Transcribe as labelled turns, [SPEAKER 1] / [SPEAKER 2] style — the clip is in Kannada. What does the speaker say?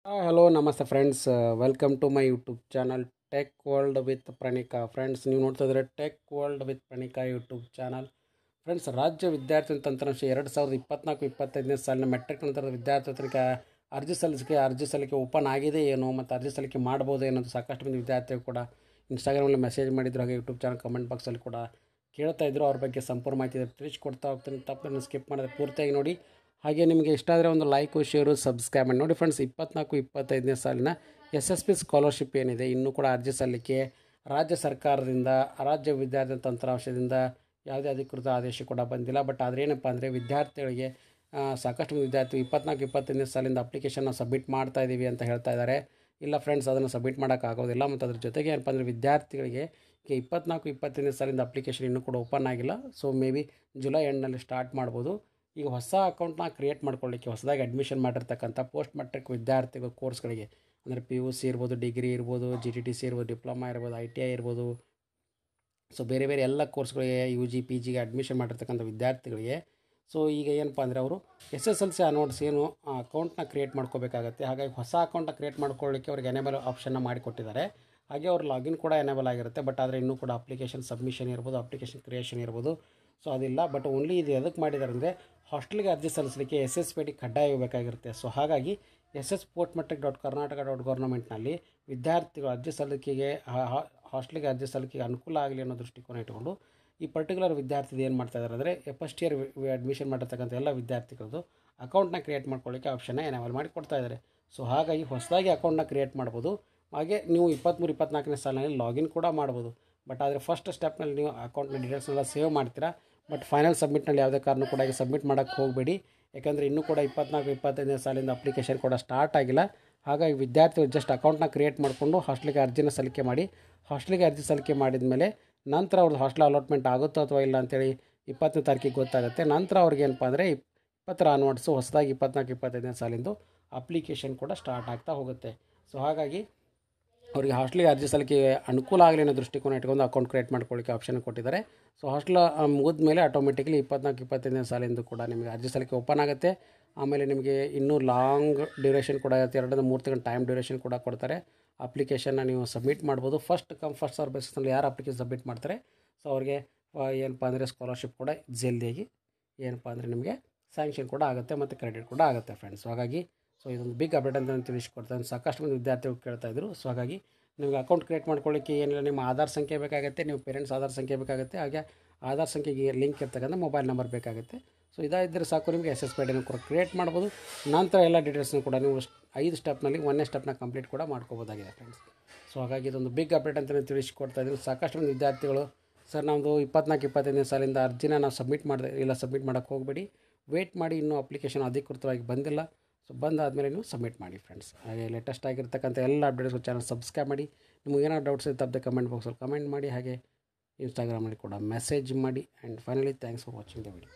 [SPEAKER 1] ಹಲೋ ನಮಸ್ತೆ friends, welcome to my YouTube channel tech world with Pranika. Friends, ನೀವು ನೋಡ್ತಾ ಇದ್ದಾರೆ tech world with Pranika YouTube channel. Friends, ರಾಜ್ಯ ವಿದ್ಯಾರ್ಥಿ ತಂತ್ರಾಂಶ 2024-25ನೇ ಸಾಲಿನ ಮೆಟ್ರಿಕ್ ನಂತರದ ವಿದ್ಯಾರ್ಥಿಗಳಿಗೆ ಅರ್ಜಿ ಸಲ್ಲಿಕೆ ಓಪನ್ ಆಗಿದೆ ಏನು ಮತ್ತು ಅರ್ಜಿ ಸಲ್ಲಿಕೆ ಮಾಡ್ಬೋದು ಏನಂತ ಸಾಕಷ್ಟು ಮಂದಿ ವಿದ್ಯಾರ್ಥಿಗಳು ಕೂಡ ಇನ್ಸ್ಟಾಗ್ರಾಮಲ್ಲಿ ಮೆಸೇಜ್ ಮಾಡಿದ್ರು, ಹಾಗೆ ಯೂಟ್ಯೂಬ್ ಚಾನಲ್ ಕಮೆಂಟ್ ಬಾಕ್ಸಲ್ಲಿ ಕೂಡ ಕೇಳ್ತಾ ಇದ್ರು. ಅವ್ರ ಬಗ್ಗೆ ಸಂಪೂರ್ಣ ಮಾಹಿತಿ ತಿಳಿಸ್ಕೊಡ್ತಾ ಹೋಗ್ತೀನಿ. ತಪ್ಪನ್ನು ಸ್ಕಿಪ್ ಮಾಡಿದ್ರೆ ಪೂರ್ತಿಯಾಗಿ ನೋಡಿ. ಹಾಗೆ ನಿಮಗೆ ಇಷ್ಟ ಆದರೆ ಒಂದು ಲೈಕು, ಶೇರು, ಸಬ್ಸ್ಕ್ರೈಬ್ ಮಾಡಿ ನೋಡಿ. ಫ್ರೆಂಡ್ಸ್, 24-25ನೇ ಸಾಲಿನ SSP ಸ್ಕಾಲರ್ಶಿಪ್ ಏನಿದೆ, ಇನ್ನೂ ಕೂಡ ಅರ್ಜಿ ಸಲ್ಲಿಕೆ ರಾಜ್ಯ ಸರ್ಕಾರದಿಂದ, ರಾಜ್ಯ ವಿದ್ಯಾರ್ಥಿ ತಂತ್ರಾಂಶದಿಂದ ಯಾವುದೇ ಅಧಿಕೃತ ಆದೇಶ ಕೂಡ ಬಂದಿಲ್ಲ. ಬಟ್ ಆದರೆ ಏನಪ್ಪ ಅಂದರೆ ವಿದ್ಯಾರ್ಥಿಗಳಿಗೆ ಸಾಕಷ್ಟು ವಿದ್ಯಾರ್ಥಿ 24-25ನೇ ಸಾಲಿಂದ ಅಪ್ಲಿಕೇಶನ್ನ ಸಬ್ಮಿಟ್ ಮಾಡ್ತಾ ಇದ್ದೀವಿ ಅಂತ ಹೇಳ್ತಾ ಇದ್ದಾರೆ. ಇಲ್ಲ ಫ್ರೆಂಡ್ಸ್, ಅದನ್ನು ಸಬ್ಮಿಟ್ ಮಾಡೋಕ್ಕಾಗೋದಿಲ್ಲ. ಮತ್ತು ಅದ್ರ ಜೊತೆಗೆ ಏನಪ್ಪ ಅಂದರೆ ವಿದ್ಯಾರ್ಥಿಗಳಿಗೆ 24-25ನೇ ಸಾಲಿಂದ ಅಪ್ಲಿಕೇಶನ್ ಇನ್ನೂ ಕೂಡ ಓಪನ್ ಆಗಿಲ್ಲ. ಸೊ ಮೇ ಬಿ ಜುಲೈ ಎಂಡ್ನಲ್ಲಿ ಸ್ಟಾರ್ಟ್ ಮಾಡ್ಬೋದು. ಈಗ ಹೊಸ ಅಕೌಂಟ್ನ ಕ್ರಿಯೇಟ್ ಮಾಡ್ಕೊಳ್ಳಿಕ್ಕೆ ಹೊಸದಾಗಿ ಅಡ್ಮಿಷನ್ ಮಾಡಿರ್ತಕ್ಕಂಥ ಪೋಸ್ಟ್ ಮೆಟ್ರಿಕ್ ವಿದ್ಯಾರ್ಥಿಗಳು ಕೋರ್ಸ್ಗಳಿಗೆ, ಅಂದರೆ PUC ಇರ್ಬೋದು, ಡಿಗ್ರಿ ಇರ್ಬೋದು, GTTC ಇರ್ಬೋದು, ಡಿಪ್ಲೊಮಾ ಇರ್ಬೋದು, ITI ಇರ್ಬೋದು, ಸೊ ಬೇರೆ ಬೇರೆ ಎಲ್ಲ ಕೋರ್ಸ್ಗಳಿಗೆ UG PGಗೆ ಅಡ್ಮಿಷನ್ ಮಾಡಿರ್ತಕ್ಕಂಥ ವಿದ್ಯಾರ್ಥಿಗಳಿಗೆ ಸೊ ಈಗ ಏನಪ್ಪ ಅಂದರೆ ಅವರು SSLC ಅನೌನ್ಸ್ ಏನು ಅಕೌಂಟ್ನ ಕ್ರಿಯೇಟ್ ಮಾಡ್ಕೋಬೇಕಾಗತ್ತೆ. ಹಾಗಾಗಿ ಹೊಸ ಅಕೌಂಟ್ನ ಕ್ರಿಯೇಟ್ ಮಾಡ್ಕೊಳ್ಳಿಕ್ಕೆ ಅವ್ರಿಗೆ ಎನೇಬಲ್ ಆಪ್ಷನ್ನ ಮಾಡಿಕೊಟ್ಟಿದ್ದಾರೆ. ಹಾಗೆ ಅವ್ರ ಲಾಗಿನ್ ಕೂಡ ಎನೇಬಲ್ ಆಗಿರುತ್ತೆ. ಬಟ್ ಆದರೆ ಇನ್ನೂ ಕೂಡ ಅಪ್ಲಿಕೇಶನ್ ಸಬ್ಮಿಷನ್ ಇರ್ಬೋದು, ಅಪ್ಲಿಕೇಶನ್ ಕ್ರಿಯೇಷನ್ ಇರ್ಬೋದು, ಸೊ ಅದಿಲ್ಲ. ಬಟ್ ಓನ್ಲಿ ಇದು ಎದಕ್ಕೆ ಮಾಡಿದ್ದಾರೆ ಅಂದರೆ ಹಾಸ್ಟೆಲ್ಗೆ ಅರ್ಜಿ ಸಲ್ಲಿಸಲಿಕ್ಕೆ SSPD ಕಡ್ಡಾಯ ಬೇಕಾಗಿರುತ್ತೆ. ಸೊ ಹಾಗಾಗಿ sspost-metric.karnataka.government ವಿದ್ಯಾರ್ಥಿಗಳು ಅರ್ಜಿ ಸಲ್ಲಿಕೆಗೆ ಹಾಸ್ಟೆಲ್ಗೆ ಅರ್ಜಿ ಸಲ್ಲಿಕೆಗೆ ಅನುಕೂಲ ಆಗಲಿ ಅನ್ನೋ ದೃಷ್ಟಿಕೋನ ಇಟ್ಕೊಂಡು ಈ ಪರ್ಟಿಕ್ಯುಲರ್ ವಿದ್ಯಾರ್ಥಿದು ಏನು ಮಾಡ್ತಾ ಇದ್ದಾರೆ ಅಂದರೆ ಫಸ್ಟ್ ಇಯರ್ ಅಡ್ಮಿಷನ್ ಮಾಡಿರ್ತಕ್ಕಂಥ ಎಲ್ಲ ವಿದ್ಯಾರ್ಥಿಗಳದ್ದು ಅಕೌಂಟ್ನ ಕ್ರಿಯೇಟ್ ಮಾಡ್ಕೊಳ್ಳಿಕ್ಕೆ ಆಪ್ಷನ್ನ ಎನೇಬಲ್ ಮಾಡಿ ಕೊಡ್ತಾ ಇದ್ದಾರೆ. ಸೊ ಹಾಗಾಗಿ ಹೊಸದಾಗಿ ಅಕೌಂಟ್ನ ಕ್ರಿಯೇಟ್ ಮಾಡ್ಬೋದು. ಹಾಗೆ ನೀವು 23-24ನೇ ಸಾಲಿನಲ್ಲಿ ಲಾಗಿನ್ ಕೂಡ ಮಾಡ್ಬೋದು. ಬಟ್ ಆದರೆ ಫಸ್ಟ್ ಸ್ಟೆಪ್ನಲ್ಲಿ ನೀವು ಅಕೌಂಟ್ನ ಡೀಟೇಲ್ಸ್ನೆಲ್ಲ ಸೇವ್ ಮಾಡ್ತೀರಾ. ಬಟ್ ಫೈನಲ್ ಸಬ್ಮಿಟ್ನಲ್ಲಿ ಯಾವುದೇ ಕಾರಣ ಕೂಡ ಈಗ ಸಬ್ಮಿಟ್ ಮಾಡೋಕ್ಕೆ ಹೋಗಬೇಡಿ. ಯಾಕಂದರೆ ಇನ್ನೂ ಕೂಡ 24-25ನೇ ಸಾಲಿಂದ ಅಪ್ಲಿಕೇಶನ್ ಕೂಡ ಸ್ಟಾರ್ಟ್ ಆಗಿಲ್ಲ. ಹಾಗಾಗಿ ವಿದ್ಯಾರ್ಥಿಗಳು ಜಸ್ಟ್ ಅಕೌಂಟ್ನ ಕ್ರಿಯೇಟ್ ಮಾಡಿಕೊಂಡು ಹಾಸ್ಟೆಲ್ಗೆ ಅರ್ಜಿನ ಸಲ್ಲಿಕೆ ಮಾಡಿ, ಹಾಸ್ಟೆಲ್ಗೆ ಅರ್ಜಿ ಸಲ್ಲಿಕೆ ಮಾಡಿದ ಮೇಲೆ ನಂತರ ಅವ್ರದ್ದು ಹಾಸ್ಟೆಲ್ ಅಲಾಟ್ಮೆಂಟ್ ಆಗುತ್ತೋ ಅಥವಾ ಇಲ್ಲ ಅಂತೇಳಿ 20ನೇ ತಾರೀಕಿಗೆ ಗೊತ್ತಾಗುತ್ತೆ. ನಂತರ ಅವ್ರಿಗೆ ಏನಪ್ಪ ಅಂದರೆ 20ರ ಆನ್ವರ್ಡ್ಸು ಹೊಸದಾಗಿ 24-25ನೇ ಸಾಲಿಂದು ಅಪ್ಲಿಕೇಶನ್ ಕೂಡ ಸ್ಟಾರ್ಟ್ ಆಗ್ತಾ ಹೋಗುತ್ತೆ. ಸೊ ಹಾಗಾಗಿ ಅವರಿಗೆ ಹಾಸ್ಟೆಲ್ಗೆ ಅರ್ಜಿ ಸಲ್ಲಿಕೆ ಅನುಕೂಲ ಆಗಲಿ ಅನ್ನೋ ದೃಷ್ಟಿಕೋನ ಇಟ್ಕೊಂಡು ಅಕೌಂಟ್ ಕ್ರಿಯೇಟ್ ಮಾಡ್ಕೊಳ್ಳಿಕ್ಕೆ ಆಪ್ಷನ್ ಕೊಟ್ಟಿದ್ದಾರೆ. ಸೊ ಹಾಸ್ಟೆಲ್ ಮುಗಿದ ಮೇಲೆ ಆಟೋಮೆಟಿಕಲಿ 24-25ನೇ ಸಾಲಿಂದು ಕೂಡ ನಿಮಗೆ ಅರ್ಜಿ ಸಲ್ಲಿಕೆ ಓಪನ್ ಆಗುತ್ತೆ. ಆಮೇಲೆ ನಿಮಗೆ ಇನ್ನೂ ಲಾಂಗ್ ಡ್ಯೂರೇಷನ್ ಕೂಡ ಆಗುತ್ತೆ. 2-3 ತಿಂಗಳ ಟೈಮ್ ಡ್ಯೂರೇಷನ್ ಕೂಡ ಕೊಡ್ತಾರೆ. ಅಪ್ಲಿಕೇಶನ್ನ ನೀವು ಸಬ್ಮಿಟ್ ಮಾಡ್ಬೋದು. ಫಸ್ಟ್ ಕಮ್ ಫಸ್ಟ್ ಸರ್ವ್ ಬೇಸಿಸ್ನಲ್ಲಿ ಯಾರು ಅಪ್ಲಿಕೇಶನ್ ಸಬ್ಮಿಟ್ ಮಾಡ್ತಾರೆ ಸೊ ಅವ್ರಿಗೆ ಏನಪ್ಪ ಅಂದರೆ ಸ್ಕಾಲರ್ಶಿಪ್ ಕೂಡ ಜಲ್ದಿಯಾಗಿ ಏನಪ್ಪ ಅಂದರೆ ನಿಮಗೆ ಸ್ಯಾಂಕ್ಷನ್ ಕೂಡ ಆಗುತ್ತೆ ಮತ್ತು ಕ್ರೆಡಿಟ್ ಕೂಡ ಆಗುತ್ತೆ ಫ್ರೆಂಡ್ಸ್. ಹಾಗಾಗಿ ಸೊ ಇದೊಂದು ಬಿಗ್ ಅಪ್ಡೇಟ್ ಅಂತ ನಾನು ತಿಳಿಸ್ಕೊಡ್ತೇನೆ. ಸಾಕಷ್ಟು ಮಂದಿ ವಿದ್ಯಾರ್ಥಿಗಳು ಕೇಳ್ತಾಯಿದ್ರು. ಸೊ ಹಾಗಾಗಿ ನಿಮಗೆ ಅಕೌಂಟ್ ಕ್ರಿಯೇಟ್ ಮಾಡ್ಕೊಳ್ಳಿಕ್ಕೆ ಏನಿಲ್ಲ, ನಿಮ್ಮ ಆಧಾರ್ ಸಂಖ್ಯೆ ಬೇಕಾಗುತ್ತೆ, ನಿಮ್ಮ ಪೇರೆಂಟ್ಸ್ ಆಧಾರ್ ಸಂಖ್ಯೆ ಬೇಕಾಗುತ್ತೆ, ಹಾಗೆ ಆಧಾರ್ ಸಂಖ್ಯೆಗೆ ಲಿಂಕ್ ಇರ್ತಕ್ಕಂಥ ಮೊಬೈಲ್ ನಂಬರ್ ಬೇಕಾಗುತ್ತೆ. ಸೊ ಇದಾದರೆ ಸಾಕು, ನಿಮಗೆ SSPDನ ಕೂಡ ಕ್ರಿಯೇಟ್ ಮಾಡ್ಬೋದು. ನಂತರ ಎಲ್ಲ ಡೀಟೇಲ್ಸ್ನ ಕೂಡ ನೀವು 5 ಸ್ಟೆಪ್ನಲ್ಲಿ 1ನೇ ಸ್ಟೆಪ್ನ ಕಂಪ್ಲೀಟ್ ಕೂಡ ಮಾಡ್ಕೋಬೋದಾಗಿದೆ ಫ್ರೆಂಡ್ಸ್. ಸೊ ಹಾಗಾಗಿ ಇದೊಂದು ಬಿಗ್ ಅಪ್ಡೇಟ್ ಅಂತ ನಾನು ತಿಳಿಸ್ಕೊಡ್ತಾ ಇದ್ದೀನಿ. ಸಾಕಷ್ಟು ಮಂದಿ ವಿದ್ಯಾರ್ಥಿಗಳು ಸರ್ ನಮ್ಮದು 24-25ನೇ ಸಾಲಿಂದ ಅರ್ಜಿನ ನಾವು ಸಬ್ಮಿಟ್ ಮಾಡೋಕ್ಕೆ ಹೋಗಬೇಡಿ, ವೇಟ್ ಮಾಡಿ, ಇನ್ನೂ ಅಪ್ಲಿಕೇಶನ್ ಅಧಿಕೃತವಾಗಿ ಬಂದಿಲ್ಲ. ಸೊ ಬಂದಾದಮೇಲೆ ನೀವು ಸಬ್ಮಿಟ್ ಮಾಡಿ ಫ್ರೆಂಡ್ಸ್. ಹಾಗೆ ಲೇಟೆಸ್ಟ್ ಆಗಿರ್ತಕ್ಕಂಥ ಎಲ್ಲ ಅಪ್ಡೇಟ್ಸ್ಗಳು ಚಾನಲ್ ಸಬ್ಸ್ಕ್ರೈಬ್ ಮಾಡಿ. ನಿಮಗೆ ಏನಾದ್ರು ಡೌಟ್ಸ್ ಇತ್ತು ತಪ್ಪದೆ ಕಮೆಂಟ್ ಬಾಕ್ಸಲ್ಲಿ ಕಮೆಂಟ್ ಮಾಡಿ, ಹಾಗೆ ಇನ್ಸ್ಟಾಗ್ರಾಮಲ್ಲಿ ಕೂಡ ಮೆಸೇಜ್ ಮಾಡಿ. And finally thanks for watching the video.